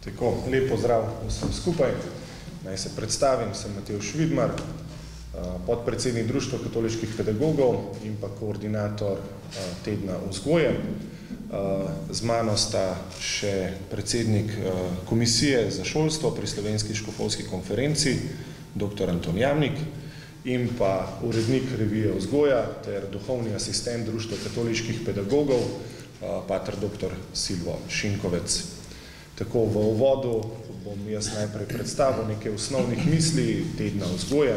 Tako, lep pozdrav vsem skupaj. Naj se predstavim, sem Matevž Vidmar, podpredsednik Društva katoliških pedagogov in pa koordinator tedna vzgoje. Z mano sta še predsednik komisije za šolstvo pri Slovenski škofovski konferenci, dr. Anton Jamnik, in pa urednik revije Vzgoja ter duhovni asistent Društva katoliških pedagogov, pater dr. Silvo Šinkovec. Tako v uvodu bom jaz najprej predstavil nekaj osnovnih misli tedna vzgoje,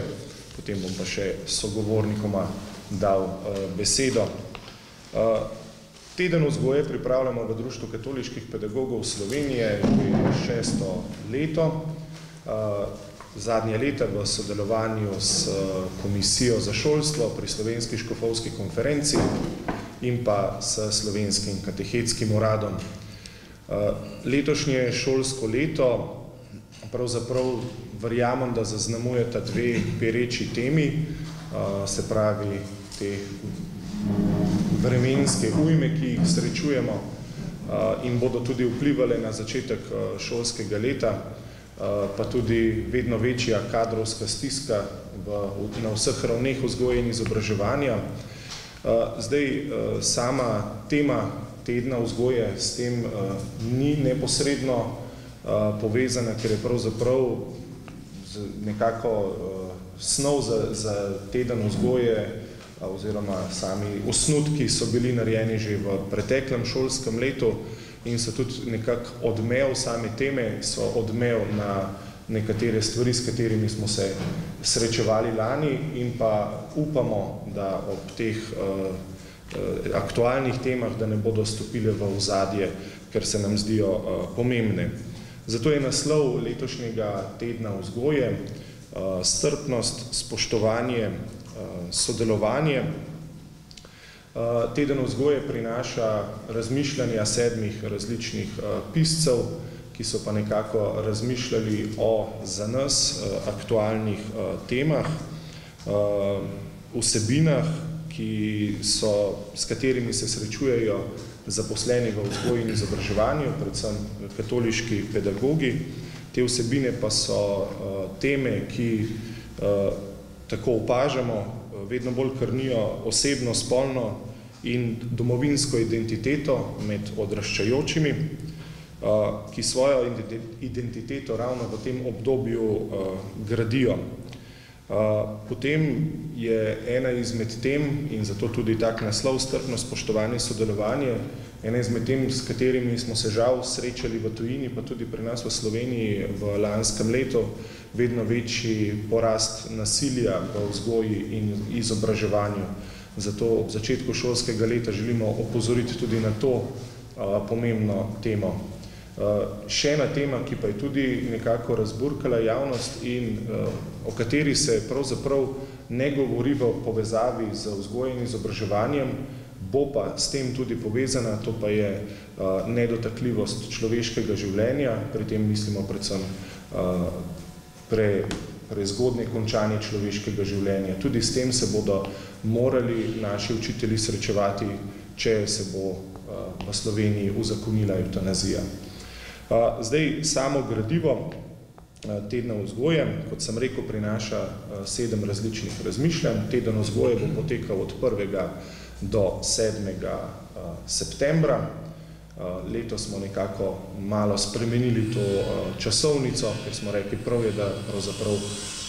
potem bom pa še sogovornikoma dal besedo. Teden vzgoje pripravljamo v Društvu katoliških pedagogov Slovenije že 6. leto. Zadnje leta v sodelovanju s Komisijo za šolstvo pri Slovenski škofovski konferenci in pa s Slovenskim katehetskim uradom. Letošnje šolsko leto pravzaprav verjamem, da zaznamujeta dve pereči temi, se pravi te vremenske ujme, ki jih srečujemo in bodo tudi vplivali na začetek šolskega leta, pa tudi vedno večja kadrovska stiska na vseh ravneh vzgoje in izobraževanja. Zdaj, sama tema tedna vzgoje s tem ni neposredno povezana, ker je pravzaprav nekako snov za teden vzgoje oziroma sami osnutki so bili narejeni že v preteklem šolskem letu in so tudi nekako odmev same teme, so odmev na nekatere stvari, s katerimi smo se srečevali lani in pa upamo, da ob teh aktualnih temah, da ne bodo stopile v ozadje, ker se nam zdijo pomembne. Zato je naslov letošnjega tedna vzgoje strpnost, spoštovanje, sodelovanje. Teden vzgoje prinaša razmišljanja 7 različnih piscev, ki so pa nekako razmišljali o za nas aktualnih temah, vsebinah, s katerimi se srečujejo zaposleni v vzgoji in izobraževanju, predvsem katoliški pedagogi. Te vsebine pa so teme, ki tako opažamo, vedno bolj krnijo osebno, spolno in domovinsko identiteto med odraščajočimi, ki svojo identiteto ravno v tem obdobju gradijo. Potem je ena izmed tem, in zato tudi tak naslov strpnost, spoštovanje, sodelovanje, ena izmed tem, s katerimi smo se žal srečali v tujini, pa tudi pri nas v Sloveniji v lanskem letu, vedno večji porast nasilja v vzgoji in izobraževanju. Zato ob začetku šolskega leta želimo opozoriti tudi na to pomembno temo. Še ena tema, ki pa je tudi nekako razburkala javnost in o kateri se pravzaprav ne govori v povezavi z vzgojo in izobraževanjem, bo pa s tem tudi povezana, to pa je nedotakljivost človeškega življenja, pri tem mislimo predvsem prezgodnje končanje človeškega življenja. Tudi s tem se bodo morali naši učitelji srečevati, če se bo v Sloveniji uzakonila evtanazija. Zdaj, samo gradivo tedna vzgoje, kot sem rekel, prinaša 7 različnih razmišljanj. Teden vzgoje bo potekal od 1. do 7. septembra. Letos smo nekako malo spremenili to časovnico, ker smo rekli prav je, da pravzaprav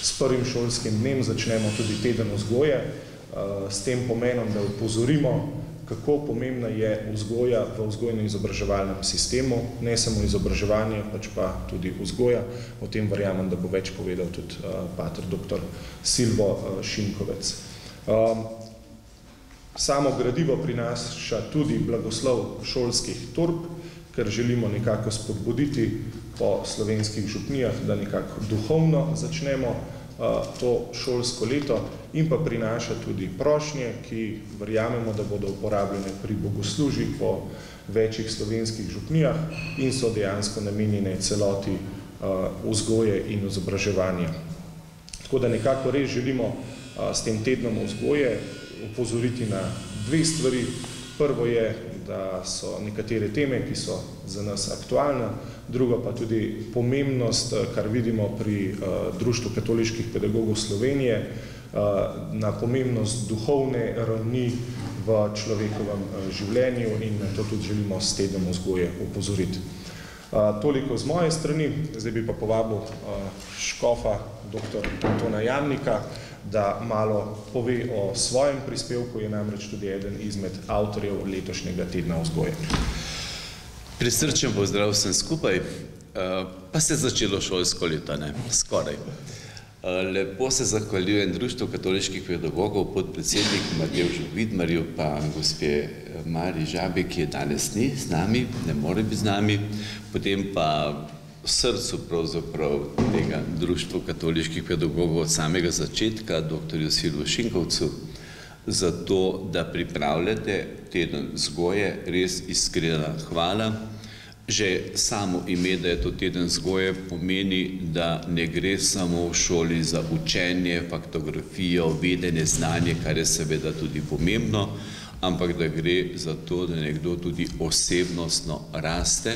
s prvim šolskim dnem začnemo tudi teden vzgoje, s tem pomenom, da opozorimo, kako pomembna je vzgoja v vzgojno-izobraževalnem sistemu, ne samo izobraževanje, pač pa tudi vzgoja. O tem verjamem, da bo več povedal tudi pater dr. Silvo Šinkovec. Samo gradivo prinaša tudi blagoslov šolskih torb, ker želimo nekako spodbuditi po slovenskih župnijah, da nekako duhovno začnemo to šolsko leto in pa prinaša tudi prošnje, ki verjamemo, da bodo uporabljene pri bogoslužjih po večjih slovenskih župnijah in so dejansko namenjene celoti vzgoje in izobraževanja. Tako da nekako res želimo s tem tednom vzgoje opozoriti na 2 stvari. Prvo je, da so nekatere teme, ki so za nas aktualne, drugo pa tudi pomembnost, kar vidimo pri Društvu katoliških pedagogov Slovenije, na pomembnost duhovne ravni v človekovem življenju in na to tudi želimo s tednom vzgoje opozoriti. Toliko z moje strani, zdaj bi pa povabil škofa dr. Antona Jamnika, da malo pove o svojem prispevku, je namreč tudi eden izmed avtorjev letošnjega tedna vzgoje. Prisrčen pozdrav vsem skupaj, pa se je začelo šolsko leto, ne, skoraj. Lepo se zahvaljujem Društvu katoliških pedagogov, podpredsedniku Matevžu Vidmarju, pa gospe Mari Žabi, ki je danes ni z nami, ne more biti z nami, potem pa srcu pravzaprav tega Društva katoliških pedagogov od samega začetka, dr. Silvu Šinkovcu, za to, da pripravljate teden vzgoje, res iskrena hvala. Že samo ime, da je to teden vzgoje, pomeni, da ne gre samo v šoli za učenje, faktografijo, vedenje, znanje, kar je seveda tudi pomembno, ampak da gre za to, da nekdo tudi osebnostno raste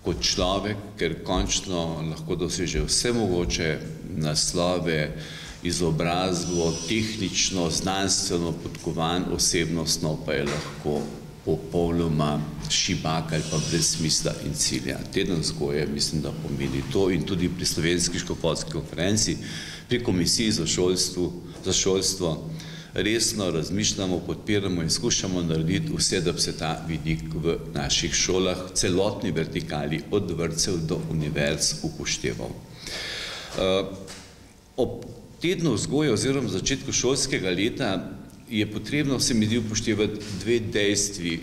kot človek, ker končno lahko doseže vse mogoče naslove, izobrazbo, tehnično, znanstveno podkovan, osebnostno pa je lahko popolnoma šibak ali pa brez smisla in cilja. Teden vzgoje mislim, da pomeni to in tudi pri Slovenski škofovski konferenci, pri Komisiji za šolstvo resno razmišljamo, podpiramo in skušamo narediti vse, da bi se ta vidik v naših šolah, celotni vertikali, od vrtcev do univerz upošteval. Ob tednu vzgoje oziroma začetku šolskega leta je potrebno, se mi zdi, upoštevati dve dejstvi.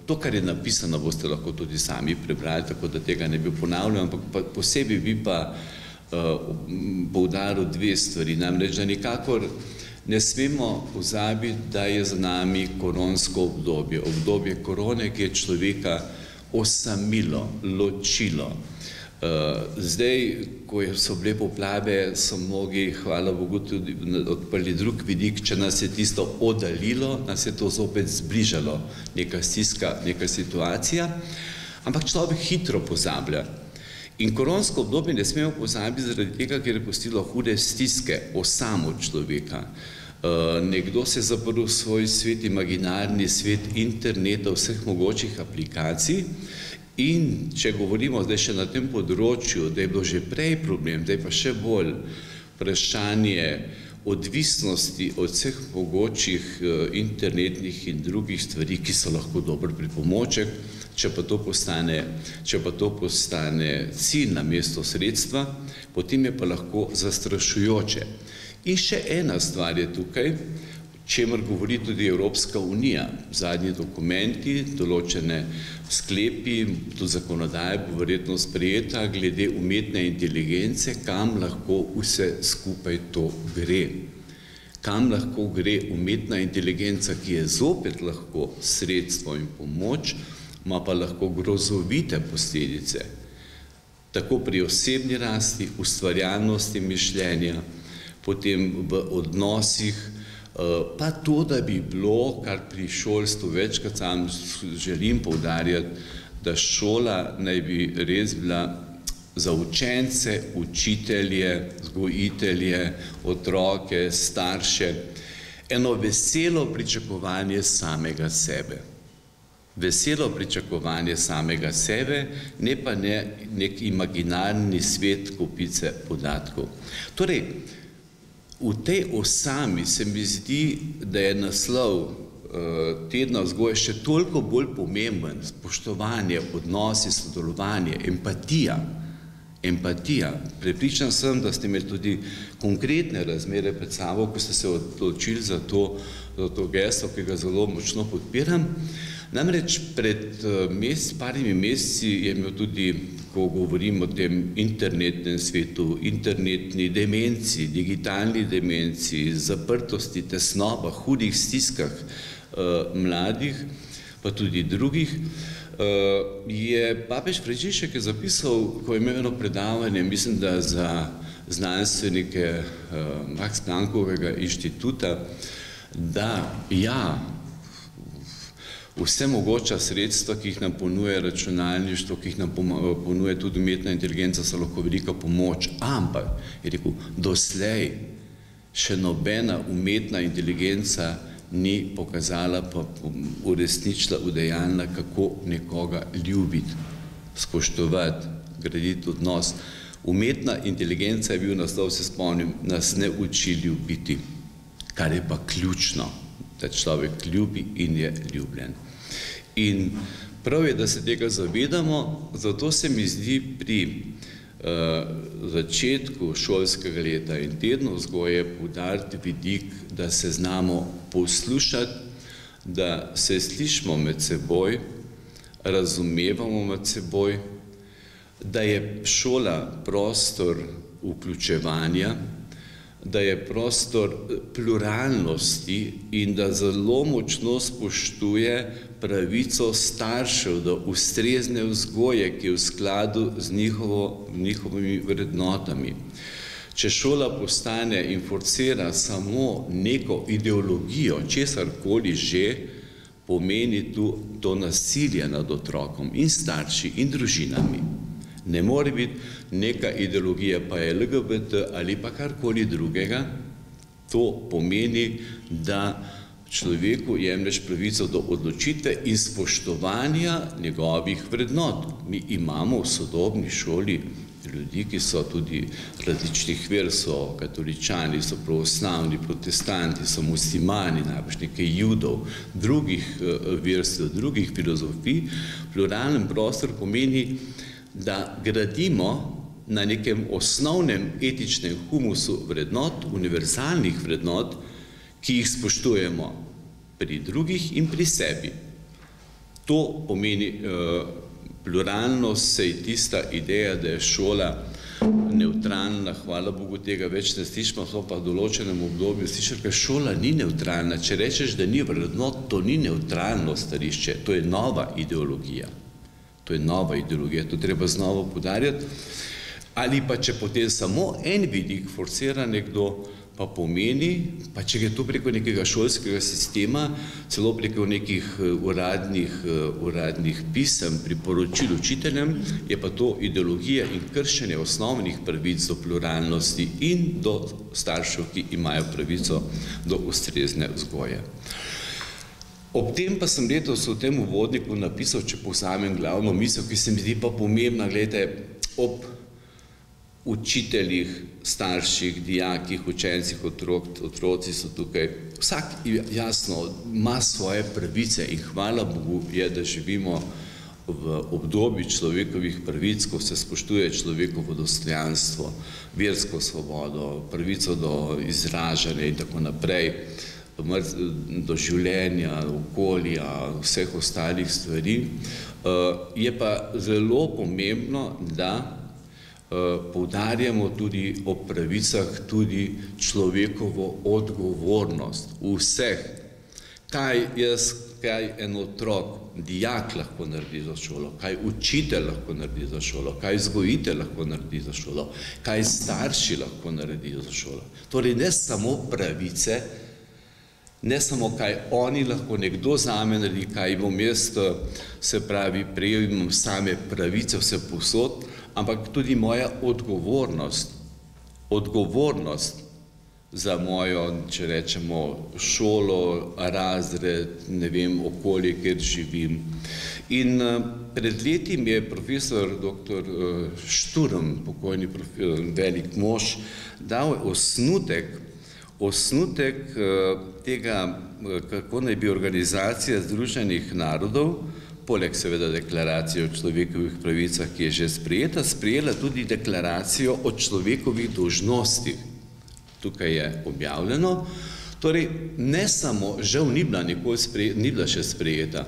To, kar je napisano, boste lahko tudi sami prebrali, tako da tega ne bi ponavljal, ampak posebej bi pa poudaril dve stvari. Namreč, da nikakor ne smemo pozabiti, da je za nami koronsko obdobje. Obdobje korone, ki je človeka osamilo, ločilo. Zdaj, ko so bile poplave, so mnogi, hvala Bogu, tudi odprli drug vidik, če nas je tisto oddaljilo, nas je to zopet zbližalo, neka stiska, neka situacija, ampak človek hitro pozablja. In koronsko obdobje ne smemo pozabiti zaradi tega, ker je pustilo hude stiske osamo človeka. Nekdo se je zaprl v svoj svet, imaginarni svet interneta, vseh mogočih aplikacij. In če govorimo zdaj še na tem področju, da je bilo že prej problem, da je pa še bolj vprašanje odvisnosti od vseh mogočih internetnih in drugih stvari, ki so lahko dober pripomoček, če pa to postane cilj namesto sredstva, potem je pa lahko zastrašujoče. In še ena stvar je tukaj, čemer govori tudi Evropska unija. Zadnji dokumenti, določene sklepi, tudi zakonodaja bo verjetno sprejeta glede umetne inteligence, kam lahko vse skupaj to gre. Kam lahko gre umetna inteligenca, ki je zopet lahko sredstvo in pomoč, ima pa lahko grozovite posledice. Tako pri osebni rasti, ustvarjalnosti mišljenja, potem v odnosih, pa to, da bi bilo, kar pri šolstvu večkrat sam želim poudarjati, da šola naj bi res bila za učence, učitelje, vzgojitelje, otroke, starše, eno veselo pričakovanje samega sebe. Veselo pričakovanje samega sebe, ne pa nek imaginarni svet kopice podatkov. Torej, v tej osami se mi zdi, da je naslov tedna vzgoje še toliko bolj pomemben, spoštovanje, odnosi, sodelovanje, empatija. Empatija. Prepričan sem, da ste imeli tudi konkretne razmere pred sabo, ko ste se odločili za to geslo, ki ga zelo močno podpiram. Namreč pred parimi meseci je imel tudi, ko govorim o tem internetnem svetu, internetni demenciji, digitalni demenciji, zaprtosti, tesnobah, hudih stiskah mladih, pa tudi drugih, je papež Frančišek zapisal, ko je imel eno predavanje, mislim, da za znanstvenike Max Planckovega inštituta, da ja, vse mogoča sredstva, ki jih nam ponuja računalništvo, ki jih nam ponuja tudi umetna inteligenca, so lahko velika pomoč, ampak, je rekel, doslej še nobena umetna inteligenca ni pokazala, pa uresničila, udejanila, kako nekoga ljubiti, spoštovati, graditi odnos. Umetna inteligenca je bil naslov, se spomnim, nas ne uči ljubiti, kar je pa ključno, da človek ljubi in je ljubljen. In prav je, da se tega zavedamo, zato se mi zdi pri začetku šolskega leta in tednu vzgoje poudariti vidik, da se znamo poslušati, da se slišimo med seboj, razumevamo med seboj, da je šola prostor vključevanja, da je prostor pluralnosti in da zelo močno spoštuje pravico staršev do ustrezne vzgoje, ki je v skladu z njihovimi vrednotami. Če šola postane in forsira samo neko ideologijo, česarkoli že, pomeni to nasilje nad otrokom in starši in družinami. Ne more biti neka ideologija, pa je LGBT ali pa karkoli drugega. To pomeni, da človeku jemlješ pravico do odločitve in spoštovanja njegovih vrednot. Mi imamo v sodobni šoli ljudi, ki so tudi različnih ver, so katoličani, so pravoslavni, protestanti, so muslimani, najbrž nekaj judov, drugih verstev, drugih filozofij. Pluralen prostor pomeni, da gradimo na nekem osnovnem etičnem humusu vrednot, univerzalnih vrednot, ki jih spoštujemo pri drugih in pri sebi. To pomeni pluralnost, sej tista ideja, da je šola nevtralna, hvala Bogu tega več ne slišimo, so pa v določenem obdobju slišali, ker šola ni nevtralna. Če rečeš, da ni vrednot, to ni nevtralno stališče, to je nova ideologija. To je nova ideologija, to treba znova poudarjati. Ali pa, če potem samo en vidik forsira nekdo, pa pomeni, pa če gre to preko nekega šolskega sistema, celo preko nekih uradnih pisem, priporočil učiteljem, je pa to ideologija in kršenje osnovnih pravic do pluralnosti in do staršev, ki imajo pravico do ustrezne vzgoje. Ob tem pa sem letos v tem uvodniku napisal, če povzamem glavno misel, ki se mi zdi pa pomembna, gledajte, ob učiteljih, starših, dijakih, učencih, otroci so tukaj. Vsak jasno ima svoje pravice in hvala Bogu je, da živimo v obdobju človekovih pravic, ko se spoštuje človekovo dostojanstvo, versko svobodo, pravico do izražanja in tako naprej, do življenja, okolja, vseh ostalih stvari. Je pa zelo pomembno, da poudarjamo tudi o pravicah tudi človekovo odgovornost vseh. Kaj en otrok, dijak lahko naredi za šolo, kaj učitelj lahko naredi za šolo, kaj vzgojitelj lahko naredi za šolo, kaj starši lahko naredijo za šolo. Torej ne samo pravice, ne samo kaj oni lahko nekdo zame naredi, kaj bom jaz, se pravi, prejel imam same pravice vse povsod, ampak tudi moja odgovornost za mojo, če rečemo, šolo, razred, ne vem, okolje, kjer živim. In pred leti mi je profesor dr. Šturm, pokojni velik mož, dal osnutek tega, kako naj bi Organizacija Združenih narodov, poleg seveda deklaracije o človekovih pravicah, ki je že sprejela tudi deklaracijo o človekovih dolžnostih. Tukaj je objavljeno. Torej, ne samo, žal ni bila še sprejeta,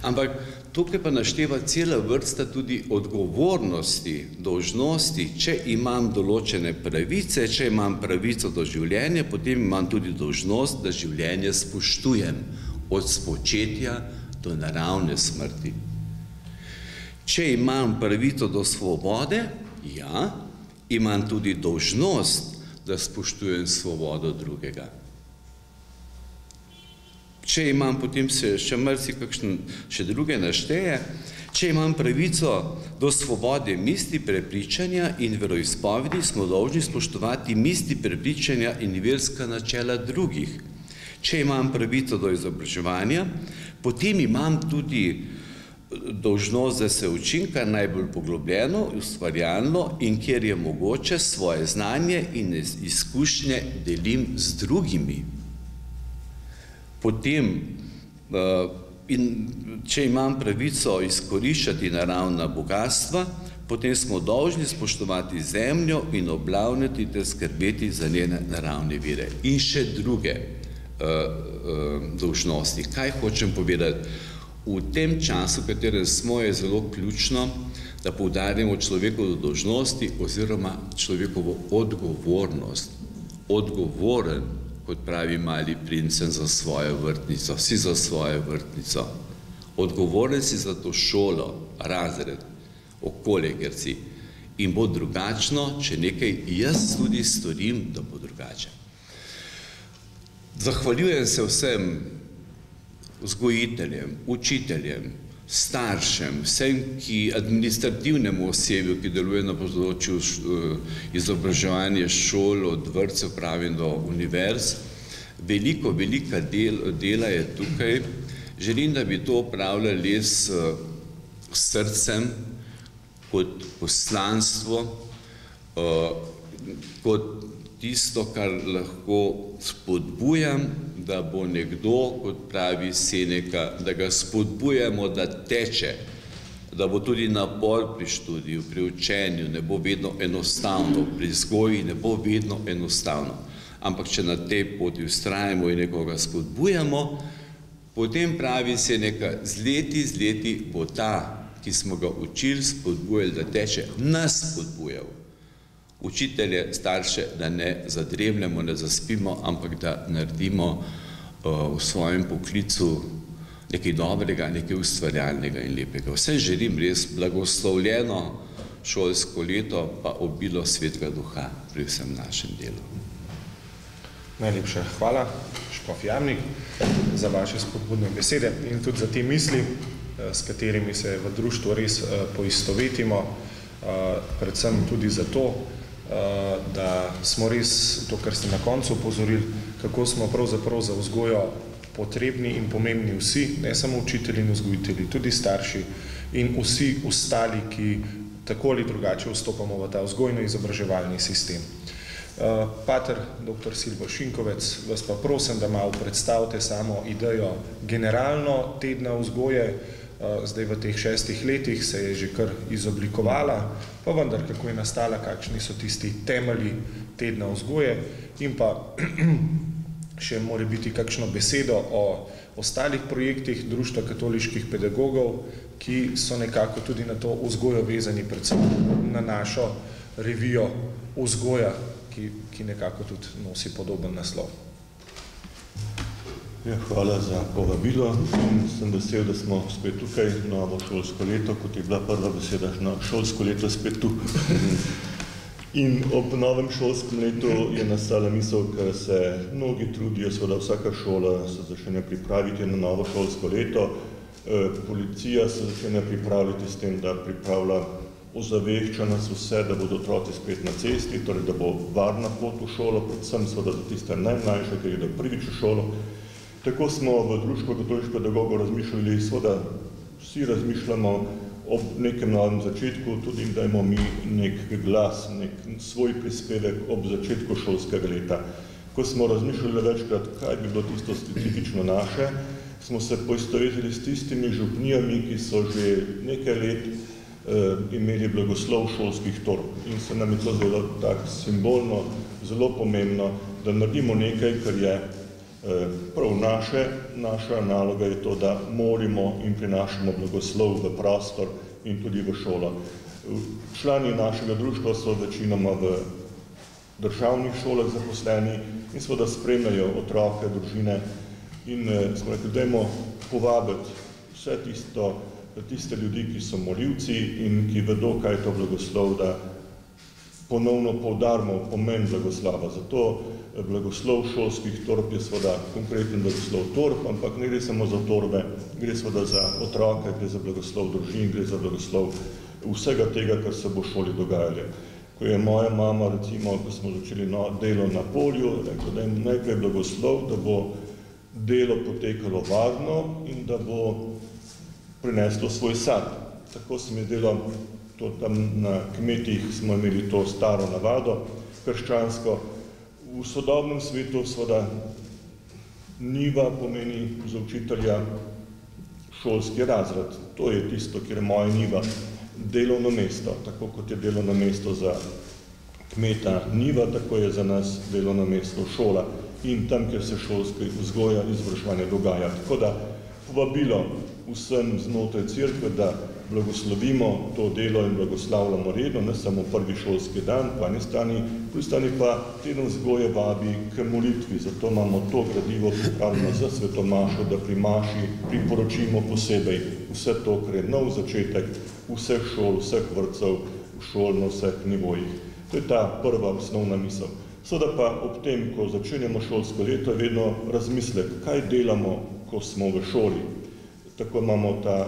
ampak tukaj pa našteva cela vrsta tudi odgovornosti, dolžnosti. Če imam določene pravice, če imam pravico do življenja, potem imam tudi dolžnost, da življenje spoštujem od spočetja do naravne smrti. Če imam pravico do svobode, ja, imam tudi dolžnost, da spoštujem svobodo drugega. če imam, potem se še marsikakšen še druge našteje, če imam pravico do svobode misli, prepričanja in veroizpovedi, smo dolžni spoštovati misli, prepričanja in verska načela drugih. Če imam pravico do izobraževanja, potem imam tudi dolžnost, da se učim kar najbolj poglobljeno, ustvarjalno in kjer je mogoče svoje znanje in izkušnje delim z drugimi. Potem, če imam pravico izkoriščati naravna bogatstva, potem smo dolžni spoštovati zemljo in obnavljati ter skrbeti za njene naravne vire. In še druge dolžnosti. Kaj hočem povedati? V tem času, v katerem smo, je zelo ključno, da poudarjamo človekovo dolžnosti oziroma človekovo odgovornost. Odgovoren, kot pravi mali princ, za svojo vrtnico, si za svojo vrtnico. Odgovoren si za to šolo, razred, okolje, ker si. In bo drugačno, če nekaj jaz tudi storim, da bo drugače. Zahvaljujem se vsem vzgojiteljem, učiteljem, staršem, vsem, administrativnemu osebju, ki deluje na področju izobraževanja šol, od vrtcev pravim do univerz. Velika dela je tukaj. Želim, da bi to opravljali s srcem, kot poslanstvo, kot tisto, kar lahko spodbujam, da bo nekdo, kot pravi Seneca, da ga spodbujamo, da teče, da bo tudi napor pri študiju, pri učenju, ne bo vedno enostavno, pri vzgoji ne bo vedno enostavno. Ampak če na tej poti vztrajamo in nekoga spodbujamo, potem pravi Seneca, z leti bo ta, ki smo ga učili, spodbujali, da teče, nas spodbujal. Učitelje, starše, da ne zadremljamo, ne zaspimo, ampak da naredimo v svojem poklicu nekaj dobrega, nekaj ustvarjalnega in lepega. Vse želim res blagoslovljeno šolsko leto, pa obilo Svetega Duha pri vsem našem delu. Najlepša hvala, škof Jamnik, za vaše spodbudne besede in tudi za te misli, s katerimi se v društvu res poistovetimo, predvsem tudi zato, da smo res, to, kar ste na koncu opozorili, kako smo pravzaprav za vzgojo potrebni in pomembni vsi, ne samo učitelji in vzgojitelji, tudi starši in vsi ostali, ki tako ali drugače vstopamo v ta vzgojno-izobraževalni sistem. Pater dr. Silvo Šinkovec, vas pa prosim, da malo predstavite samo idejo generalno tedna vzgoje. Zdaj v teh 6 letih se je že kar izoblikovala, pa vendar, kako je nastala, kakšni so tisti temelji tedna vzgoje in pa še mora biti kakšno besedo o ostalih projektih Društva katoliških pedagogov, ki so nekako tudi na to vzgojo vezani, predvsem na našo revijo Vzgoja, ki nekako tudi nosi podoben naslov. Hvala za povabilo in sem vesel, da smo spet tukaj, novo šolsko leto, kot je bila prva beseda, šolsko leto spet tu. In ob novem šolskem letu je nastala misel, ker se mnogi trudijo, seveda vsaka šola se začne pripraviti na novo šolsko leto. Policija se začne pripraviti s tem, da pripravlja ozavešča nas vse, da bodo otroci spet na cesti, torej da bo varna pot v šolo, predvsem seveda za tiste najmlajše, ki gredo prvič v šolo. Tako smo v Društvu katoliških pedagogov razmišljali, seveda vsi razmišljamo ob nekem novem začetku, tudi dajmo mi nek glas, nek svoj prispevek ob začetku šolskega leta. Ko smo razmišljali večkrat, kaj bi bilo tisto specifično naše, smo se poistovetili s tistimi župnijami, ki so že nekaj let imeli blagoslov šolskih torb. In se nam je to zelo tak simbolno, zelo pomembno, da naredimo nekaj, kar je prav naša naloga je to, da molimo in prinašamo blagoslov v prostor in tudi v šolo. Člani našega društva so večinoma v državnih šolah zaposleni in seveda spremljajo otroke, družine in smo rekli, dajmo povabiti vse tiste ljudi, ki so molivci in ki vedo, kaj je to blagoslov, da ponovno poudarimo pomen blagoslava. Zato blagoslov šolskih torb je seveda konkreten blagoslov torb, ampak ne gre samo za torbe, gre seveda za otroke, gre za blagoslov družin, gre za blagoslov vsega tega, kar se bo v šoli dogajalo. Ko je moja mama, recimo, ko smo začeli delo na polju, rekla, da je najprej blagoslov, da bo delo potekalo varno in da bo prineslo svoj sad. Tako se mi je delo, to tam na kmetih smo imeli to staro navado, krščansko. V sodobnem svetu seveda njiva pomeni za učitelja šolski razred. To je tisto, kjer je moja njiva, delovno mesto. Tako kot je delovno mesto za kmeta njiva, tako je za nas delovno mesto šola in tam, kjer se šolski vzgoja in izobraževanje dogaja. Tako da povabilo vsem znotraj cerkve, da blagoslovimo to delo in blagoslavljamo redno, ne samo prvi šolski dan, po eni strani, po drugi strani pa teden vzgoje vabi k molitvi. Zato imamo to gradivo pripravljeno za svetomašo, da pri maši priporočimo posebej vse to, kar je nov začetek vseh šol, vseh vrtcev, šol na vseh nivojih. To je ta prva osnovna misel. Seveda pa ob tem, ko začenjamo šolsko leto, je vedno razmislek, kaj delamo, ko smo v šoli. Tako imamo ta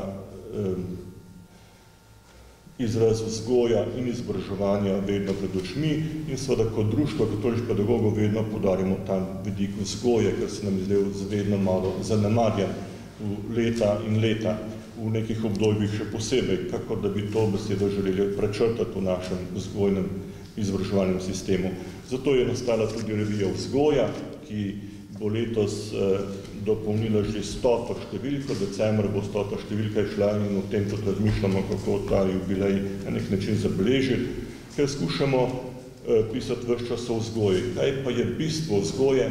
izraz vzgoja in izobraževanja vedno pred očmi in seveda kot društvo katoliških pedagogov vedno poudarjamo ta vidik vzgoje, ker se nam je zdaj vedno malo zanemarjen v leta in leta, v nekih obdobjih še posebej, kakor da bi to besedo želeli prečrtati v našem vzgojnem izobraževalnem sistemu. Zato je nastala tudi revija Vzgoja, ki bo letos dopolnila že 100. številko, decembra bo 100. številka šla in o tem tudi razmišljamo, kako ta jubilej na nek način zabeležiti, ker skušamo pisati ves čas o vzgoji. Kaj pa je bistvo vzgoje?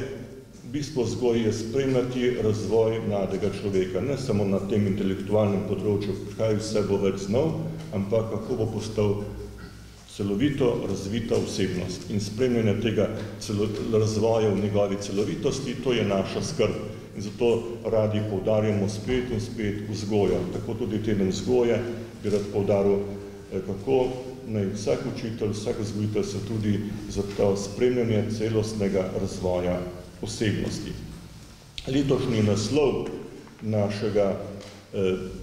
Bistvo vzgoje je spremljati razvoj mladega človeka, ne samo na tem intelektualnem področju, kaj vse bo več znal, ampak kako bo postal celovito razvita osebnost in spremljanje tega razvoja v njegovi celovitosti, to je naša skrb. In zato radi poudarjamo spet in spet vzgojo. Tako tudi teden vzgoje bi rad poudaril, kako naj vsak učitelj, vsak vzgojitelj se tudi za to spremljanje celostnega razvoja osebnosti. Letošnji naslov našega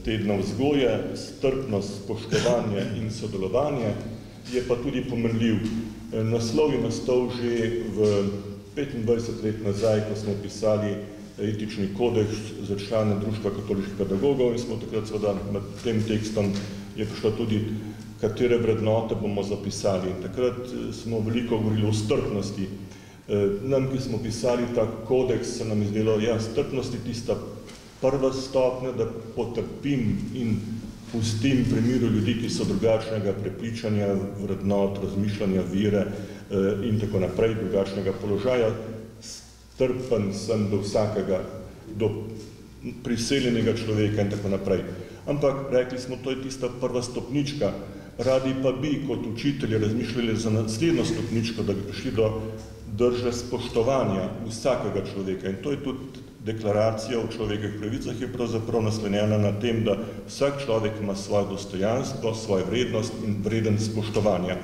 tedna vzgoje, strpnost, spoštovanje in sodelovanje, je pa tudi pomenljiv. Naslov je nastal že v 25 let nazaj, ko smo pisali etični kodeks za člane Društva katoliških pedagogov in smo takrat seveda med tem tekstom je prišla tudi, katere vrednote bomo zapisali. Takrat smo veliko govorili o strpnosti. Nam, ki smo pisali ta kodeks, se nam je zdelo, ja, strpnost je tista prva stopnja, da potrpim in pustim pri miru ljudi, ki so drugačnega prepričanja, vrednot, razmišljanja, vire in tako naprej, drugačnega položaja. Strpen sem do vsakega, do priseljenega človeka in tako naprej. Ampak rekli smo, to je tista prva stopnička. Radi pa bi kot učitelji razmišljali za naslednjo stopničko, da bi prišli do drže spoštovanja vsakega človeka. In to je tudi deklaracija o človekovih pravicah je pravzaprav naslovljena na tem, da vsak človek ima svoje dostojanstvo, svojo vrednost in vreden spoštovanja.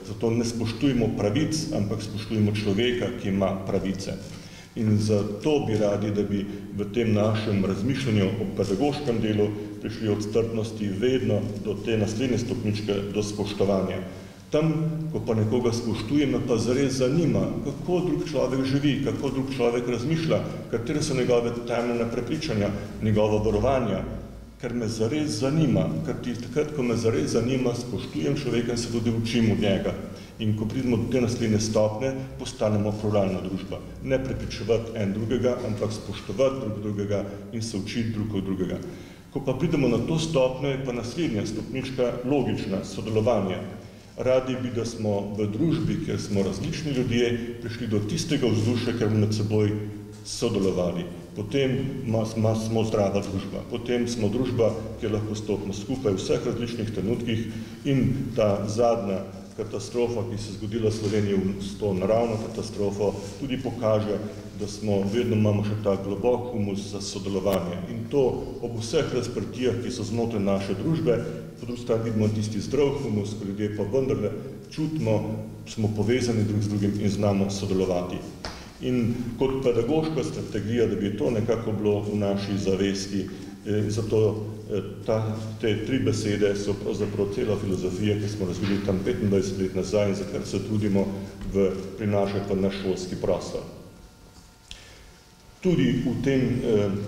Zato ne spoštujemo pravic, ampak spoštujemo človeka, ki ima pravice. In zato bi radi, da bi v tem našem razmišljanju o pedagoškem delu prišli od strpnosti vedno do te naslednje stopničke, do spoštovanja. Tam, ko pa nekoga spoštujem, pa zares zanima, kako drug človek živi, kako drug človek razmišlja, katere so njegove temeljne prepričanja, njegova verovanja, ker me zares zanima, ker takrat, ko me zares zanima, spoštujem človeka in se tudi učim od njega. In ko pridemo do te naslednje stopne, postanemo pluralna družba. Ne prepričevati en drugega, ampak spoštovati drug drugega in se učiti drug od drugega. Ko pa pridemo na to stopnjo, je pa naslednja stopnička logična, sodelovanje. Radi bi, da smo v družbi, kjer smo različni ljudje, prišli do tistega vzdušja, ker bomo med seboj sodelovali. Potem smo zdrava družba. Potem smo družba, kjer lahko stopimo skupaj v vseh različnih trenutkih in ta zadnja katastrofa, ki se je zgodila v Sloveniji, s to naravno katastrofo, tudi pokaže, da smo vedno imamo še ta globok humus za sodelovanje. In to ob vseh razprtijah, ki so znotraj naše družbe, po drugi strani vidimo tisti zdrav humus, ko ljudje pa vendarle čutimo, smo povezani drug z drugim in znamo sodelovati. In kot pedagoška strategija, da bi to nekako bilo v naši zavesti, zato te 3 besede so pravzaprav cela filozofija, ki smo razvili tam 25 let nazaj in za kar se trudimo prinašati v naš šolski prostor. Tudi v tem,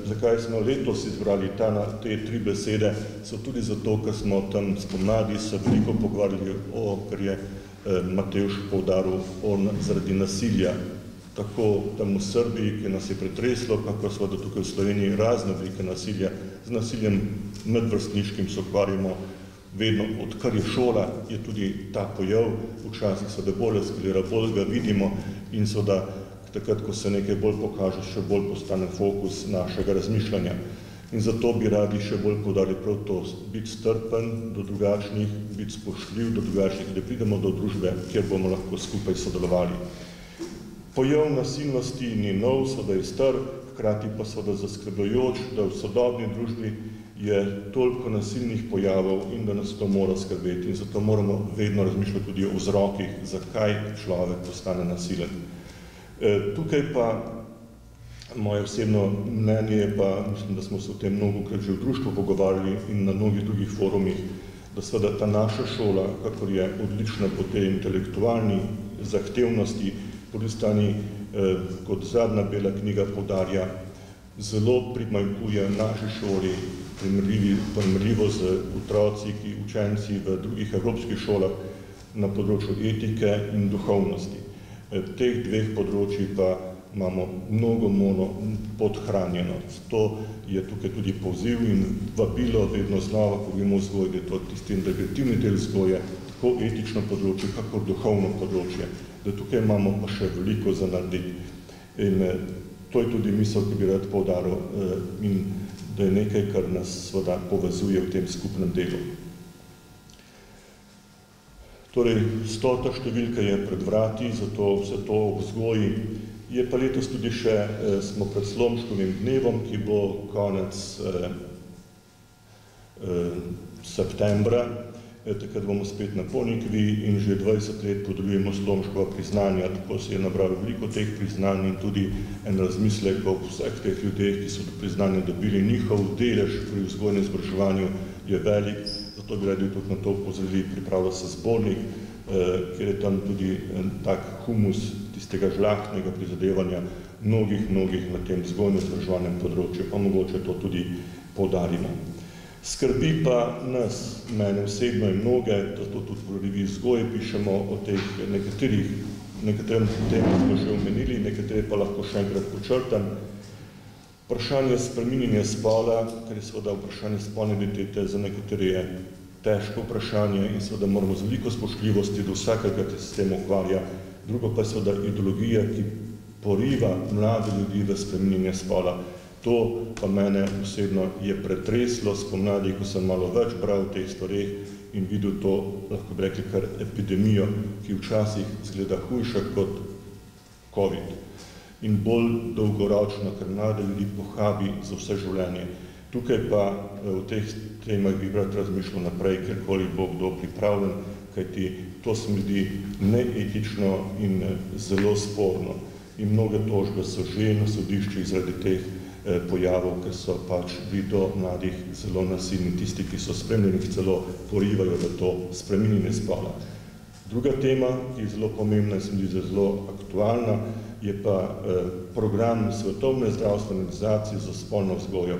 zakaj smo letos izbrali te 3 besede, so tudi zato, ker smo tam spomladi se veliko pogovarjali kar je Matevž poudaril, zaradi nasilja, tako tam v Srbiji, ki nas je pretreslo, kako seveda tukaj v Sloveniji razne oblike nasilja. Z nasiljem medvrstniškim se ukvarjamo vedno, odkar je šola, je tudi ta pojav, včasih seveda bolj eskalira, bolj ga vidimo in seveda takrat, ko se nekaj bolj pokaže, še bolj postane fokus našega razmišljanja. In zato bi radi še bolj poudarili prav to, biti strpen do drugačnih, biti spoštljiv do drugačnih, da pridemo do družbe, kjer bomo lahko skupaj sodelovali. Pojav nasilnosti ni nov, seveda je star, hkrati pa seveda zaskrbljujoč, da v sodobni družbi je toliko nasilnih pojavov in da nas to mora skrbeti. In zato moramo vedno razmišljati tudi o vzrokih, zakaj človek postane nasilen. Tukaj pa moje osebno mnenje je pa, mislim, da smo se o tem mnogokrat že v društvu pogovarjali in na mnogih drugih forumih, da seveda ta naša šola, kakor je odlična po tej intelektualni zahtevnosti, po drugi strani, kot zadnja bela knjiga poudarja, zelo primanjkuje naši šoli, primerljivo z otroci, učenci v drugih evropskih šolah na področju etike in duhovnosti. Teh 2 področji pa imamo mnogo podhranjeno. To je tukaj tudi poziv in vabilo vedno znova, ko govorimo o vzgoji, da je to tisti integrativni del vzgoje, tako etično področje, kakor duhovno področje, da tukaj imamo pa še veliko za narediti. In to je tudi misel, ki bi rad poudaril in da je nekaj, kar nas seveda povezuje v tem skupnem delu. Torej, 100. številka je pred vrati, zato vse to v vzgoji. Je pa letos tudi še, smo pred Slomškovim dnevom, ki bo konec septembra, takrat bomo spet na Ponikvi in že 20 let podeljujemo Slomškova priznanja, tako se je nabralo veliko teh priznanj in tudi en razmislek o vseh teh ljudeh, ki so priznanje dobili. Njihov delež pri vzgojnem izobraževanju je velik, zato bi radi tudi na to upozorili. Pripravlja se zbornik, kjer je tam tudi tak humus tistega žlahtnega prizadevanja mnogih na tem vzgojnem izobraževalnem področju, pa mogoče to tudi poudarimo. Skrbi pa nas, mene osebno in mnoge, zato tudi v reviji Vzgoje pišemo o teh nekaterem temi smo že omenili, nekatere pa lahko še enkrat počrtam. Vprašanje spreminjanja spola, ker je seveda vprašanje spolne identitete za nekatere je težko vprašanje in seveda moramo z veliko spoštljivosti do vsakega, ki se s tem ukvarja. Drugo pa je seveda ideologija, ki poriva mlade ljudi v spreminjanje spola. To pa mene osebno je pretreslo spomladi, ko sem malo več bral o teh stvareh in videl to, lahko bi rekli, kar epidemijo, ki včasih zgleda hujša kot COVID in bolj dolgoročno, ker mlade ljudi pohabi za vse življenje. Tukaj pa v teh temah bi rad razmišljal naprej, kjerkoli bo kdo pripravljen, kajti to se mi zdi neetično in zelo sporno. In mnoge tožbe so že na sodiščih zaradi teh pojavov, ker so pač bili do mladih zelo nasilni, tisti, ki so spremljeni, celo porivajo v to spreminjanje spola. Druga tema, ki je zelo pomembna in se mi zdi zelo aktualna, je pa program Svetovne zdravstvene organizacije za spolno vzgojo.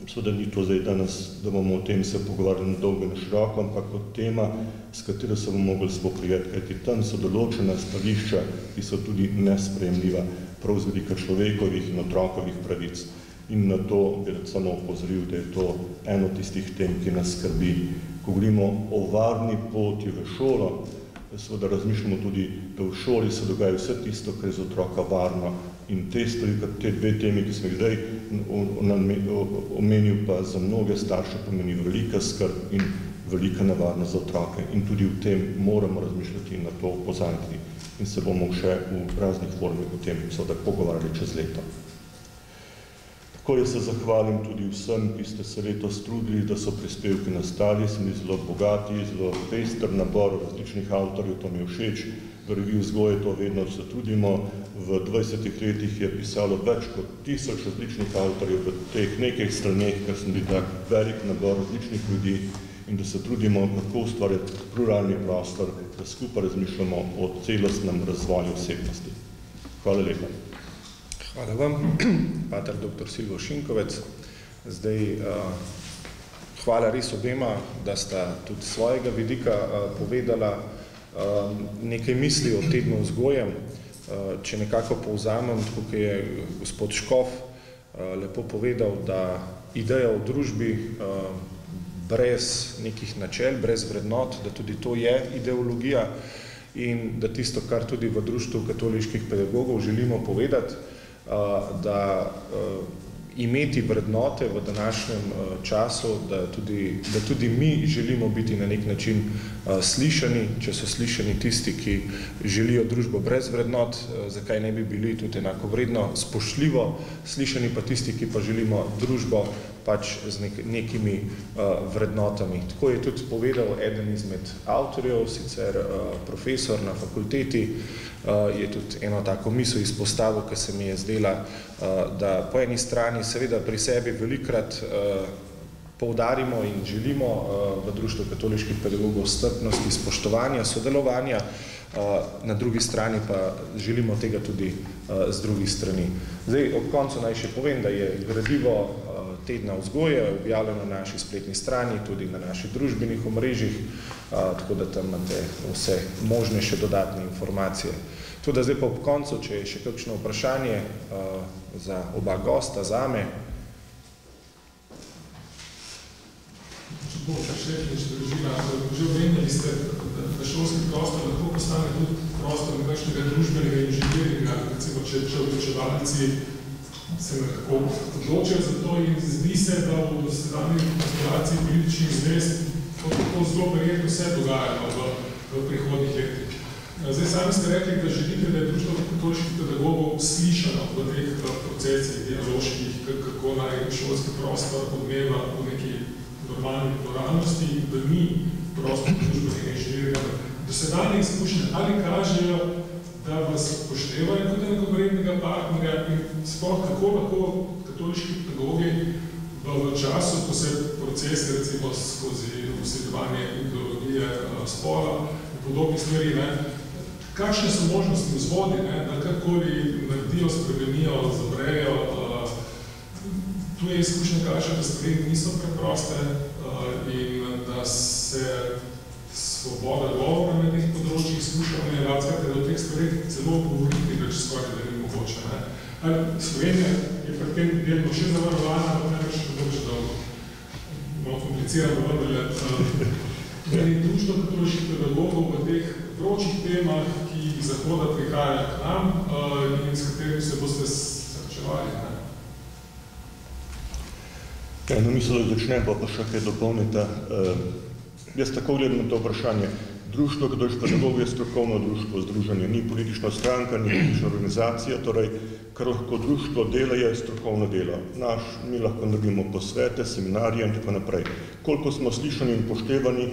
Seveda ni to zdaj danes, da bomo o tem se pogovarjali na dolgo in široko, ampak kot tema, s katero se bomo mogli spoprijeti, kajti tam so določena stališča, ki so tudi nesprejemljiva, prav z vidika človekovih in otrokovih pravic. In na to bi rad samo opozoril, da je to eno tistih tem, ki nas skrbi. Ko govorimo o varni poti v šolo, seveda razmišljamo tudi, da v šoli se dogaja vse tisto, kar je za otroka varno. In te 2 temi, ki smo jih zdaj omenil, pa za mnoge starše pomeni velika skrb in velika nevarnost za otroke. In tudi v tem moramo razmišljati in na to opozarjati. In se bomo še v raznih formih o tem seveda pogovarjali čez leto. Tako jaz se zahvalim tudi vsem, ki ste se letos trudili, da so prispevki nastali, so mi zelo bogati, zelo pester nabor različnih avtorjev, to mi je všeč. V reviji Vzgoje to vedno se trudimo. V 20 letih je pisalo več kot 1000 različnih avtorjev v teh nekaj straneh, ker sem bil tak velik nabor različnih ljudi in da se trudimo, kako ustvarjati pluralni prostor, da skupaj razmišljamo o celostnem razvoju osebnosti. Hvala lepa. Hvala vam, pater dr. Silvo Šinkovec. Zdaj, hvala res obema, da sta tudi svojega vidika povedala nekaj misli o tednu vzgoje. Če nekako povzamem, tako kot je gospod Škof lepo povedal, da ideja o družbi brez nekih načel, brez vrednot, da tudi to je ideologija in da tisto, kar tudi v Društvu katoliških pedagogov želimo povedati, da imeti vrednote v današnjem času, da tudi mi želimo biti na nek način slišani, če so slišani tisti, ki želijo družbo brez vrednot, zakaj ne bi bili tudi enakovredno spoštljivo slišani pa tisti, ki pa želimo družbo pač z nekimi vrednotami. Tako je tudi povedal eden izmed avtorjev, sicer profesor na fakulteti, je tudi eno tako misel izpostavil, ki se mi je zdela, da po eni strani seveda pri sebi velikrat poudarimo in želimo v Društvu katoliških pedagogov strpnosti, spoštovanja, sodelovanja, na drugi strani pa želimo tega tudi z drugih strani. Zdaj, ob koncu naj še povem, da je gradivo tedna vzgoje objavljeno na naši spletni strani, tudi na naših družbenih omrežjih, tako da tam imate vse možne še dodatne informacije. Tudi zdaj pa ob koncu, če je še kakšno vprašanje za oba gosta, zame. Gospod Šeflič, družina, že omenjali ste, da šolski prostor lahko postane tudi prostor nekakšnega družbenega inženiringa, recimo, če odločevalci se nekako odločijo za to in zdi se, da v dosedanji konspiraciji političnih zvest to zelo verjetno vse dogajalo v prihodnih letih. Zdaj, sami ste rekli, da želite, da je Društvo katoliških pedagogov slišano v teh procesih dialoških, kako naj šolski prostor odmeva v neki normalni pluralnosti in da ni prostor družbenega inženiringa. Dosedanje izkušnje ali kažejo, da vas upoštevajo kot enakovrednega partnerja in sploh kako lahko katoliški pedagogi v času, ko se procesi recimo skozi usedovanje ideologije spola in podobnih stvari, kakšne so možnosti vzvodi, da karkoli naredijo, spremenijo, zabrejo. Tu je izkušnja kaže, da stvari niso preproste in da se svoboda govora na teh področjih skuša omejevati, da o teh stvarih celo govoriti, da če skoraj da ni mogoče. Slovenija je pri tem delno še zavarovana, pa ne še dobro dolgo. Malo komplicirano vrnile. Društvo katoliških pedagogov v teh vročih temah, ki iz Zahoda prihajajo k nam in s katerimi se boste srečevali. Mislim, da začnem, pa še kaj dopolnite. Jaz tako gledam na to vprašanje. Društvo katoliških pedagogov je strokovno društvo, združenje, ni politična stranka, ni politična organizacija, torej, kar lahko društvo dela, je strokovno delo. Mi lahko naredimo posvete, seminarije in tako naprej. Koliko smo slišani in poštevani,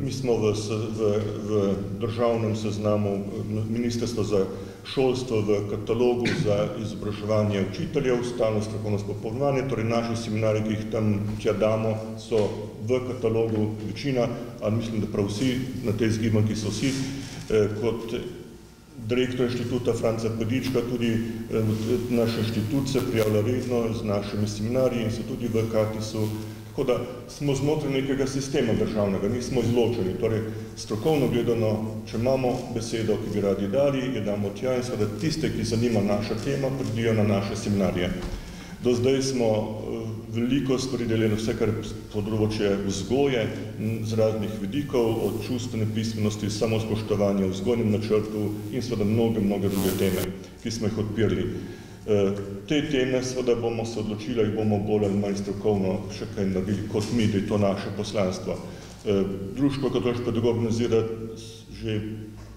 mi smo v državnem seznamu Ministrstva za šolstvo v katalogu za izobraževanje učiteljev, stalno strokovno spopolnjevanje, torej naši seminarji, ki jih tam tja damo, so v katalogu večina, ali mislim, da prav vsi na tej zgibanki so vsi, kot direktor inštituta Franca Pedička, tudi naš inštitut se prijavlja redno z našimi seminarji in so tudi v Katisu. Tako da smo znotraj nekega sistema državnega, nismo izločeni. Torej, strokovno gledano, če imamo besedo, ki bi radi dali, je damo tja in seveda tiste, ki zanima naša tema, pridijo na naše seminarije. Do zdaj smo veliko stvari delili, vse kar področje vzgoje z raznih vidikov, od čustvene pismenosti, samospoštovanja, vzgojnem načrtu in seveda mnoge druge teme, ki smo jih odpirali. Te teme seveda bomo se odločili, jih bomo bolj ali manj strokovno še kaj naredili kot mi, da je to naše poslanstvo. Društvo katoliških pedagogov organizira že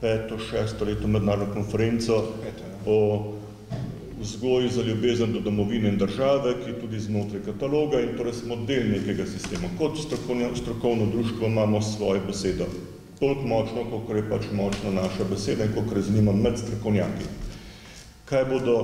5. 6. leto mednarodno konferenco o vzgoji za ljubezen do domovine in države, ki je tudi znotraj kataloga in torej smo del nekega sistema. Kot strokovno društvo imamo svojo besedo. Toliko močno, koliko je pač močno naša beseda in koliko razlima med strokovnjaki. Kaj bodo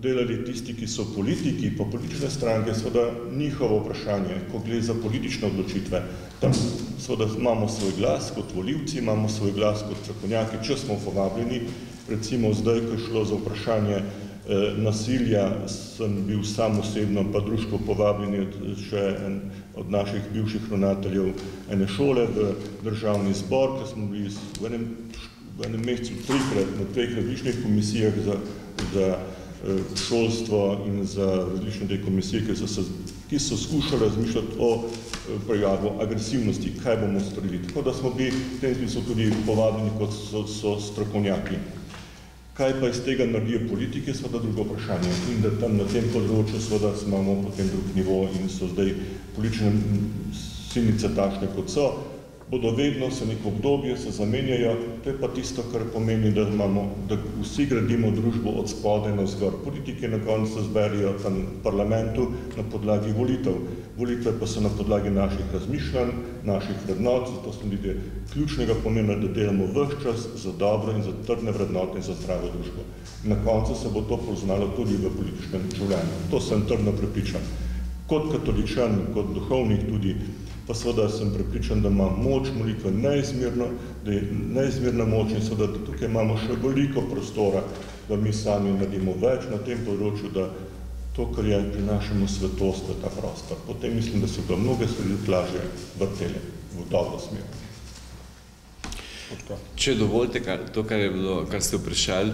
delali tisti, ki so politiki, pa politične stranke, seveda njihovo vprašanje, ko gre za politične odločitve. Tam seveda imamo svoj glas kot volivci, imamo svoj glas kot strokovnjaki, če smo povabljeni. Recimo zdaj, ko je šlo za vprašanje nasilja, sem bil sam osebno, pa društvo povabljeni še od naših bivših ravnateljev ene šole v državni zbor, ki smo bili v enem mesecu trikrat na 3 različnih komisijah za šolstvo in za različne te komisije, ki so skušali razmišljati o prejavu agresivnosti, kaj bomo storili. Tako da smo bili v tem smislu tudi povabljeni, kot so strokovnjaki. Kaj pa iz tega naredijo politike, seveda drugo vprašanje. In da tam na tem področju seveda imamo potem drug nivo in so zdaj politične silnice takšne, kot so, bodo vedno se neko obdobje, se zamenjajo, to je pa tisto, kar pomeni, da vsi gradimo družbo od spodaj navzgor. Politike na koncu se zberijo tam v parlamentu na podlagi volitev. Volitve pa so na podlagi naših razmišljanj, naših vrednot, zato smo ljudje ključnega pomena, da delamo ves čas za dobro in za trdne vrednote in za zdravo družbo. Na koncu se bo to poznalo tudi v političnem življenju. To sem trdno prepričan. Kot katoličan, kot duhovnik tudi, pa seveda sem prepričan, da ima moč molitve neizmerno, da je neizmerna moč in seveda, da tukaj imamo še veliko prostora, da mi sami naredimo več na tem področju, da to, kar je pri našemu svetost v ta prostor. Potem mislim, da se ga mnoge stvari lažje vrtele v dobro smer. Če dovolite, to, kar ste vprašali,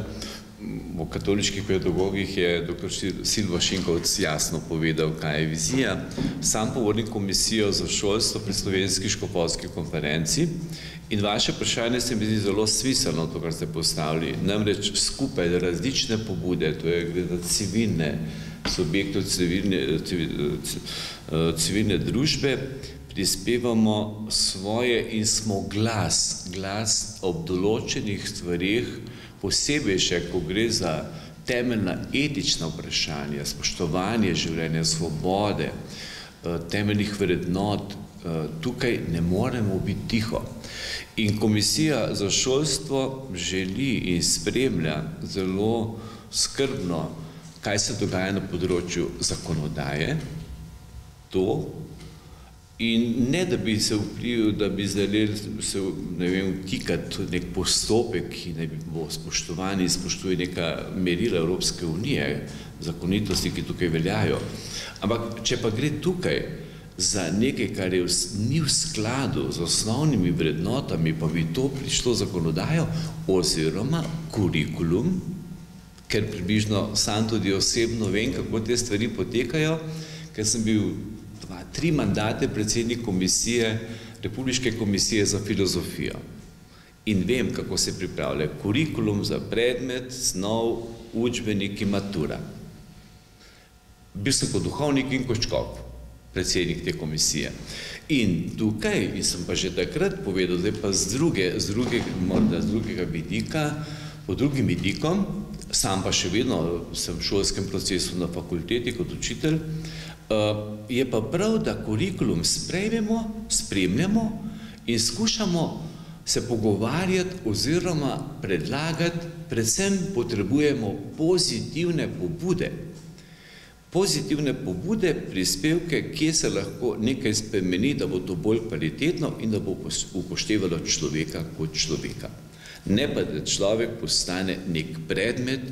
o katoliških pedagogih je dr. Silvo Šinkovec jasno povedal, kaj je vizija. Sam povodnik komisijo za šolstvo pri Slovenski škofovski konferenci in vaše vprašanje se mi zdi zelo smiselno, to, kar ste postavili. Namreč skupaj različne pobude, to je glede civilne subjektov, civilne družbe, prispevamo svoje in smo glas ob določenih stvarih, posebej še, ko gre za temeljna etična vprašanja, spoštovanje življenja, svobode, temeljnih vrednot, tukaj ne moremo biti tiho. In Komisija za šolstvo želi in spremlja zelo skrbno, kaj se dogaja na področju zakonodaje, to, in ne, da bi se vplivil, da bi zdaj se, ne vem, vtikati nek postopek, ki ne bi bo spoštovan in spoštuje neka merila Evropske unije, zakonitosti, ki tukaj veljajo. Ampak, če pa gre tukaj za nekaj, kar ni v skladu z osnovnimi vrednotami, pa bi to prišlo zakonodajo oziroma kurikulum, ker približno sam tudi osebno vem, kako te stvari potekajo, ker sem bil 3 mandate predsednik komisije, Republiške komisije za filozofijo. In vem, kako se pripravlja kurikulum za predmet, snov, učbenik in matura. Bil sem kot duhovnik in koščkov, predsednik te komisije. In tukaj, in sem pa že takrat povedal, zdaj pa morda z drugega vidika, pod drugim vidikom, sam pa še vedno sem v šolskem procesu na fakulteti kot učitelj, je pa prav, da kurikulum spremljamo in skušamo se pogovarjati oziroma predlagati, predvsem potrebujemo pozitivne pobude. Pozitivne pobude, prispevke, kje se lahko nekaj spremeni, da bo to bolj kvalitetno in da bo upoštevalo človeka kot človeka. Ne pa, da človek postane nek predmet,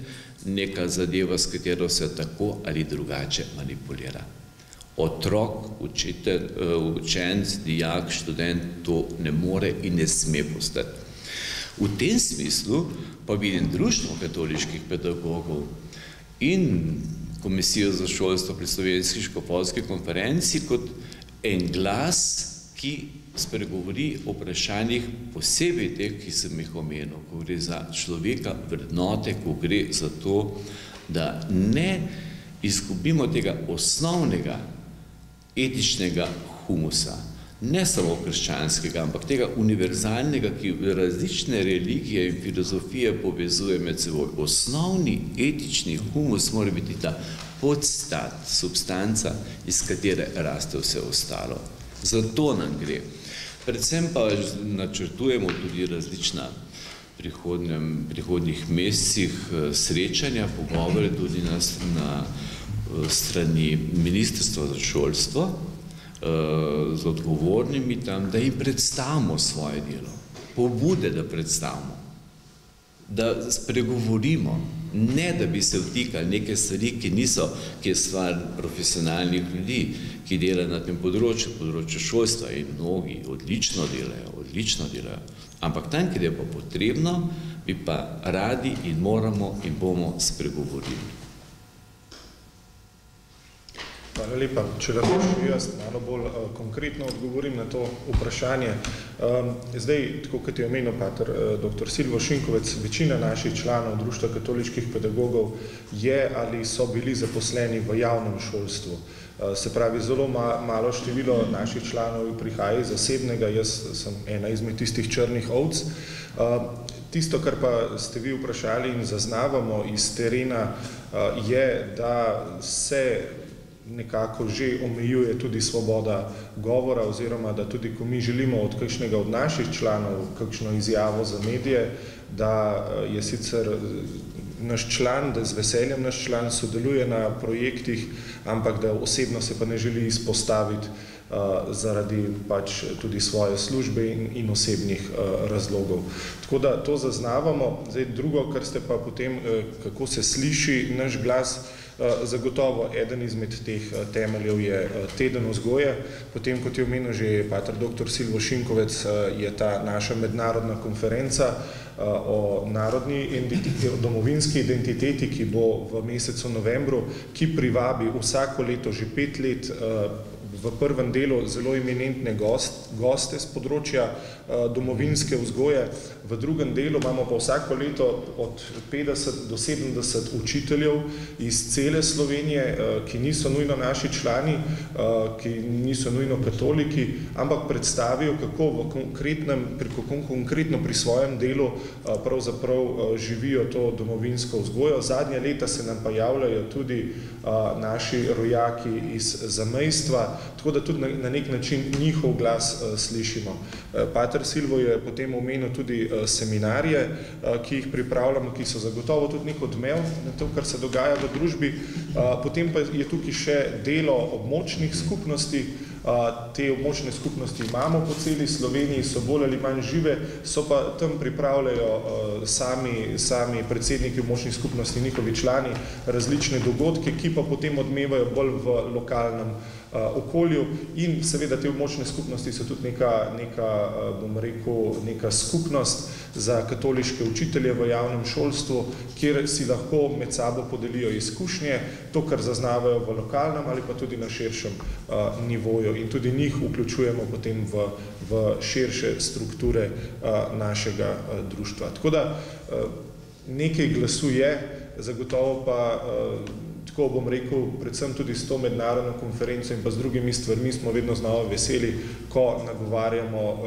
neka zadeva, s katero se tako ali drugače manipulira. Otrok, učenec, dijak, študent to ne more in ne sme postati. V tem smislu pa vidim Društvo katoliških pedagogov in Komisijo za šolstvo pri Slovenski škofovski konferenci kot en glas, ki spregovori o vprašanjih posebej teh, ki sem jih omenil, ko gre za človeka, vrednote, ko gre za to, da ne izgubimo tega osnovnega etičnega humusa, ne samo krščanskega, ampak tega univerzalnega, ki različne religije in filozofije povezuje med seboj. Osnovni etični humus mora biti ta podstat, substanca, iz katere raste vse ostalo. Zato nam gre. Predvsem pa načrtujemo tudi različna prihodnjih mesecih srečanja, pogovore tudi na strani Ministrstva za šolstvo, z odgovornimi tam, da jim predstavimo svoje delo, pobude, da predstavimo, da spregovorimo, ne da bi se vtikali neke stvari, ki je stvar profesionalnih ljudi, ki delajo na tem področju šolstva in mnogi odlično delajo. Ampak tam, kjer je pa potrebno, bi pa radi in moramo in bomo spregovorili. Hvala lepa. Če lahko še jaz malo bolj konkretno odgovorim na to vprašanje. Zdaj, tako kot je omenil pater dr. Silvo Šinkovec, večina naših članov Društva katoliških pedagogov je ali so bili zaposleni v javnem šolstvu. Se pravi, zelo malo število naših članov prihaja iz zasebnega, jaz sem ena izmed tistih črnih ovc. Tisto, kar pa ste vi vprašali in zaznavamo iz terena, je, da se nekako že omejuje tudi svoboda govora, oziroma da tudi, ko mi želimo od kakšnega od naših članov kakšno izjavo za medije, da je sicer naš član, da z veseljem naš član sodeluje na projektih, ampak da osebno se pa ne želi izpostaviti zaradi pač tudi svoje službe in osebnih razlogov. Tako da to zaznavamo. Zdaj, drugo, kar ste pa potem, kako se sliši naš glas, zagotovo eden izmed teh temeljev je teden vzgoje. Potem, kot je omenil že pater dr. Silvo Šinkovec, je ta naša mednarodna konferenca o domovinski identiteti, ki bo v mesecu novembru, ki privabi vsako leto že 5 let v prvem delu zelo eminentne goste z področja domovinske vzgoje. V drugem delu imamo pa vsako leto od 50 do 70 učiteljev iz cele Slovenije, ki niso nujno naši člani, ki niso nujno katoliki, ampak predstavijo, kako konkretno pri svojem delu pravzaprav živijo to domovinsko vzgojo. Zadnja leta se nam pa javljajo tudi naši rojaki iz zamejstva, tako da tudi na nek način njihov glas slišimo. Pater Silvo je potem omenil tudi seminarje, ki jih pripravljamo, ki so zagotovo tudi nek odmev na to, kar se dogaja v družbi. Potem pa je tukaj še delo območnih skupnosti. Te območne skupnosti imamo po celi Sloveniji, so bolj ali manj žive, so pa tam pripravljajo sami predsedniki območnih skupnosti, njihovi člani, različne dogodke, ki pa potem odmevajo bolj v lokalnem okolju. In seveda te območne skupnosti so tudi neka skupnost za katoliške učitelje v javnem šolstvu, kjer si lahko med sabo podelijo izkušnje, to, kar zaznavajo v lokalnem ali pa tudi na širšem nivoju. In tudi njih vključujemo potem v širše strukture našega društva. Tako da nekaj glasu je, zagotovo pa, tako bom rekel, predvsem tudi s to mednarodno konferenco in pa z drugimi stvarmi smo vedno znova veseli, ko nagovarjamo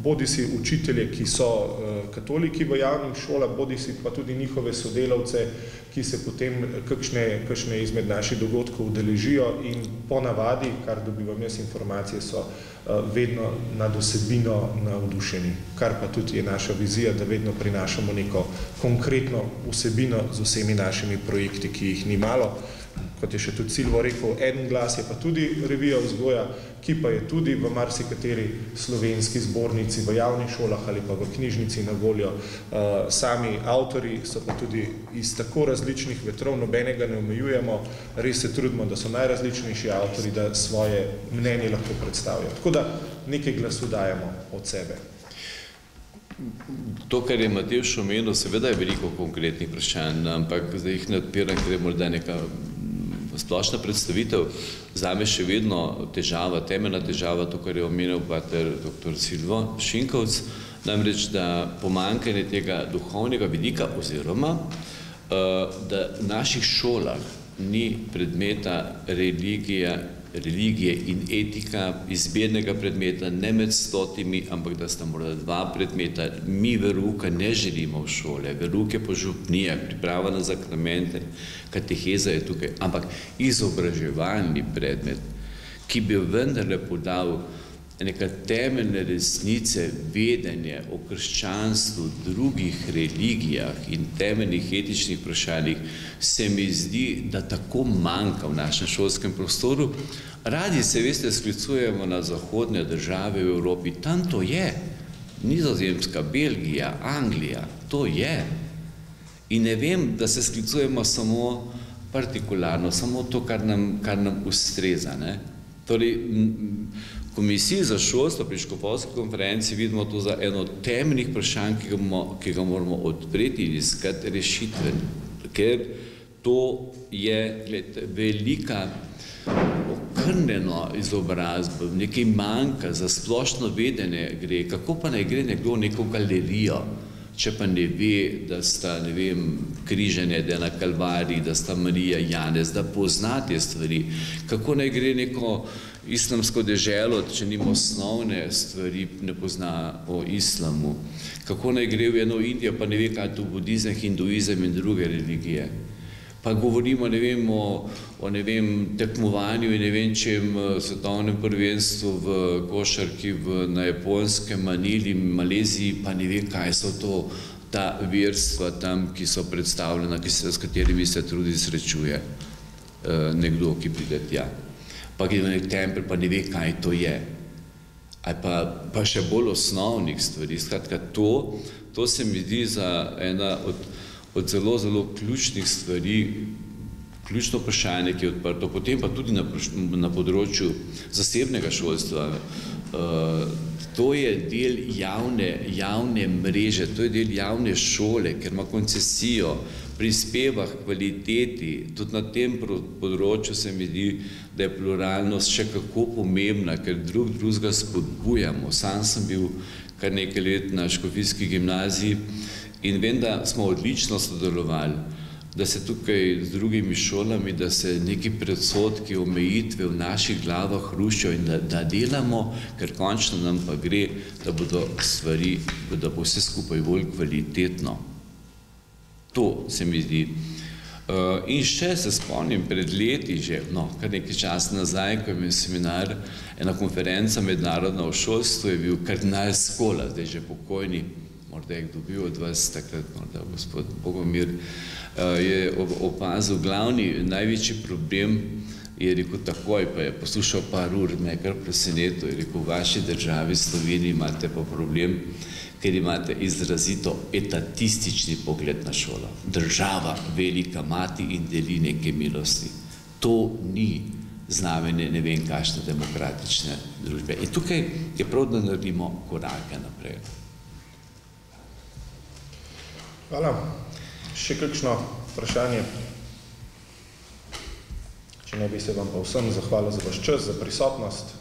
bodisi učitelje, ki so katoliki v javnih šolah, bodisi pa tudi njihove sodelavce, ki se potem kakšne izmed naših dogodkov udeležijo in ponavadi, kar dobivam jaz informacije, so vedno nad vsebino navdušeni, kar pa tudi je naša vizija, da vedno prinašamo neko konkretno vsebino z vsemi našimi projekti, ki jih ni malo. Kot je še tudi Silvo rekel, eden glas je pa tudi revija vzgoja, ki pa je tudi v marsikateri slovenski zbornici, v javnih šolah ali pa v knjižnici na voljo. Sami avtori so pa tudi iz tako različnih vetrov, nobenega ne omejujemo, res se trudimo, da so najrazličnejši avtori, da svoje mnenje lahko predstavijo. Tako da nekaj glasu dajemo od sebe. To, kar je Matevž omenil, seveda je veliko konkretnih vprašanj, ampak zdaj jih ne odpiram, ker je morda neka splošna predstavitev. Zame še vedno temeljna težava, to, kar je omenil pater dr. Silvo Šinkovec, namreč, da pomanjkanje tega duhovnega vidika oziroma, da v naših šolah ni predmeta religija religije in etika izbirnega predmeta, ne med 100, ampak da sta morda 2 predmeta. Mi verouka ne želimo v šole, verouk je po župnijah, priprava na sakramente, kateheza je tukaj, ampak izobraževalni predmet, ki bi vendarle podal neka temeljne resnice, vedenje o krščanstvu, drugih religijah in temeljnih etičnih vprašanjih, se mi zdi, da tako manjka v našem šolskem prostoru. Radi se, veste, sklicujemo na zahodne države v Evropi, tam to je. Nizozemska, Belgija, Anglija, to je. In ne vem, da se sklicujemo samo partikularno, samo to, kar nam ustreza, ne. Torej, Komisiji za šolstvo pri škofovski konferenci vidimo to za eno temeljnih vprašanj, ki ga moramo odpreti in iskati rešitve, ker to je, gledajte, velika okrnjeno izobrazba, nekaj manjka, za splošno vedenje gre, kako pa naj gre nekdo v neko galerijo, če pa ne ve, da sta, ne vem, križanje, da je na Kalvariji, da sta Marija, Janez, da pozna te stvari, kako naj gre neko islamsko deželo, če nima osnovne stvari, ne pozna o islamu, kako naj gre v eno Indijo, pa ne ve, kaj je to budizem, hinduizem in druge religije. Pa govorimo, ne vem, o ne vem, tekmovanju in ne vem čem svetovnem prvenstvu v košarki na Japonskem, Manili, Maleziji, pa ne vem, kaj so to ta verstva tam, ki so predstavljena, s katerimi se tudi srečuje nekdo, ki pride tja. Pa gre v nek tempelj, pa ne ve, kaj to je. Ali pa še bolj osnovnih stvari. Skratka, to se mi zdi za ena od zelo, zelo ključnih stvari, ključno vprašanje, ki je odprto. Potem pa tudi na področju zasebnega šolstva. To je del javne mreže, to je del javne šole, ker ima koncesijo, prispeva k kvaliteti. Tudi na tem področju se mi zdi, da je pluralnost še kako pomembna, ker drugega spodbujamo. Sam sem bil kar nekaj let na škofijski gimnaziji in vem, da smo odlično sodelovali, da se tukaj z drugimi šolami, da se neki predsodki, omejitve v naših glavah rušijo in da delamo, ker končno nam pa gre, da bodo stvari, da bo vse skupaj bolj kvalitetno. To se mi zdi. In še se spomnim pred leti že, kar nekaj časa nazaj, ko je imel seminar, ena konferenca mednarodna o šolstvu, je bil kardinal Skola, zdaj že pokojni, morda je dobil od vas takrat, morda gospod Bogomir, je opazil glavni, največji problem, je rekel takoj, pa je poslušal par ur, me je kar presenetil, je rekel, v vaši državi Sloveniji imate pa problem, ker imate izrazito etatistični pogled na šolo. Država, velika mati in deli neke milosti. To ni znamenje ne vem kakšne demokratične družbe. In tukaj je prav, da naredimo korake naprej. Hvala. Še kakšno vprašanje? Če ne bi se vam pa vsem zahvalil za vaš čas, za prisotnost.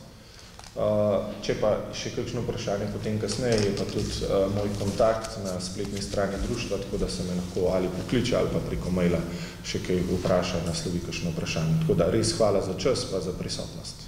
Če pa še kakšno vprašanje potem kasneje, je pa tudi moj kontakt na spletni strani društva, tako da se me lahko ali pokliče ali pa preko maila še kaj vpraša, naslovi kakšno vprašanje. Tako da res hvala za čas pa za prisotnost.